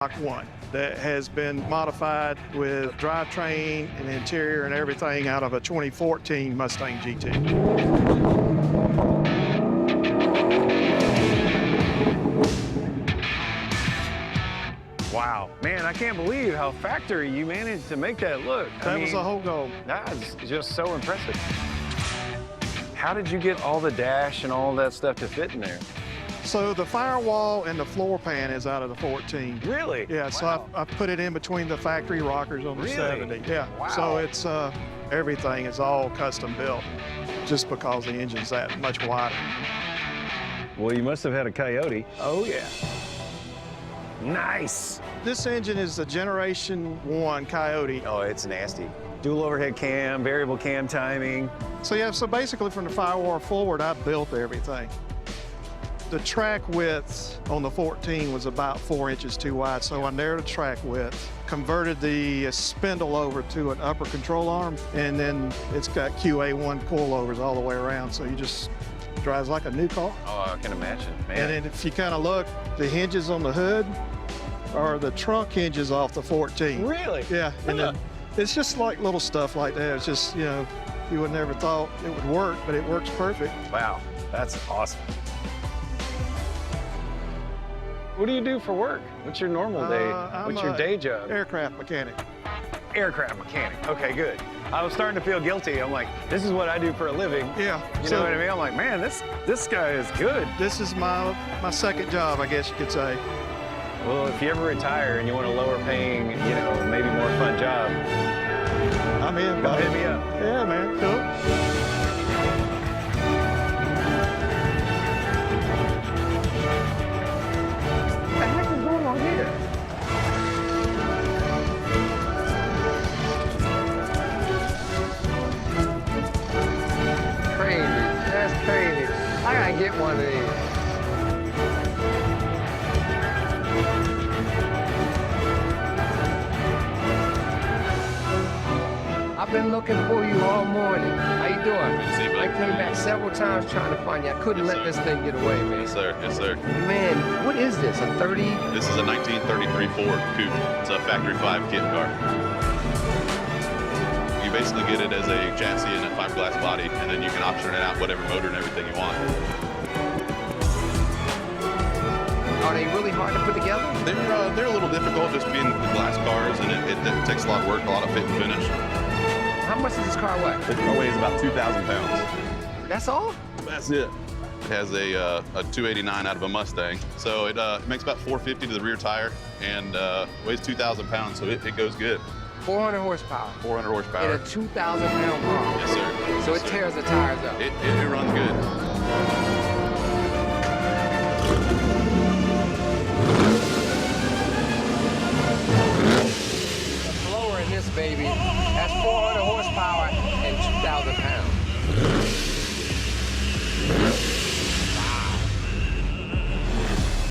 Mach 1 that has been modified with drivetrain and interior and everything out of a 2014 Mustang GT. Wow, man, I can't believe how factory you managed to make that look. That was the whole goal. That's just so impressive. How did you get all the dash and all that stuff to fit in there? So the firewall and the floor pan is out of the 14. Really? Yeah, Wow. so I put it in between the factory rockers on the Really? 70. Yeah, Wow. so it's everything is all custom built just because the engine's that much wider. Well, you must have had a Coyote. Oh, yeah. Nice. This engine is the Generation 1 Coyote. Oh, it's nasty. Dual overhead cam, variable cam timing. So yeah, so basically from the firewall forward, I built everything. The track width on the 14 was about 4 inches too wide, so I narrowed the track width, converted the spindle over to an upper control arm, and then it's got QA1 coilovers all the way around, so you just drives like a new car. Oh, I can imagine, man. And then if you kind of look, the hinges on the hood are the trunk hinges off the 14. Really? Yeah, and then it's just like little stuff like that. It's just, you know, you would never thought it would work, but it works perfect. Wow, that's awesome. What do you do for work? What's your normal day? What's your day job? Aircraft mechanic. Aircraft mechanic. Okay, good. I was starting to feel guilty. I'm like, this is what I do for a living. Yeah. You know what I mean? I'm like, man, this guy is good. This is my second job, I guess you could say. Well, if you ever retire and you want a lower paying, you know, maybe more fun job, I'm in, come buddy. hit me up. Yeah, man, cool. What the heck is going on here? Crazy. That's crazy. I gotta get one of these. I've been looking for you all morning. How you doing? See you, I bud. came back several times trying to find you. I couldn't Yes, let sir. this thing get away, man. Yes, sir. Yes, sir. Man, what is this? A 30? This is a 1933 Ford Coupe. It's a factory 5 kit car. You basically get it as a chassis and a fiberglass body, and then you can option it out whatever motor and everything you want. Are they really hard to put together? They're a little difficult just being glass cars, and it takes a lot of work, a lot of fit and finish. How much does this car weigh? This car weighs about 2,000 pounds. That's all? That's it. It has a 289 out of a Mustang, so it makes about 450 to the rear tire, and weighs 2,000 pounds, so it goes good. 400 horsepower. 400 In horsepower. a 2,000-pound car. Yes, sir. So Yes, it sir. tears the tires up. It runs good.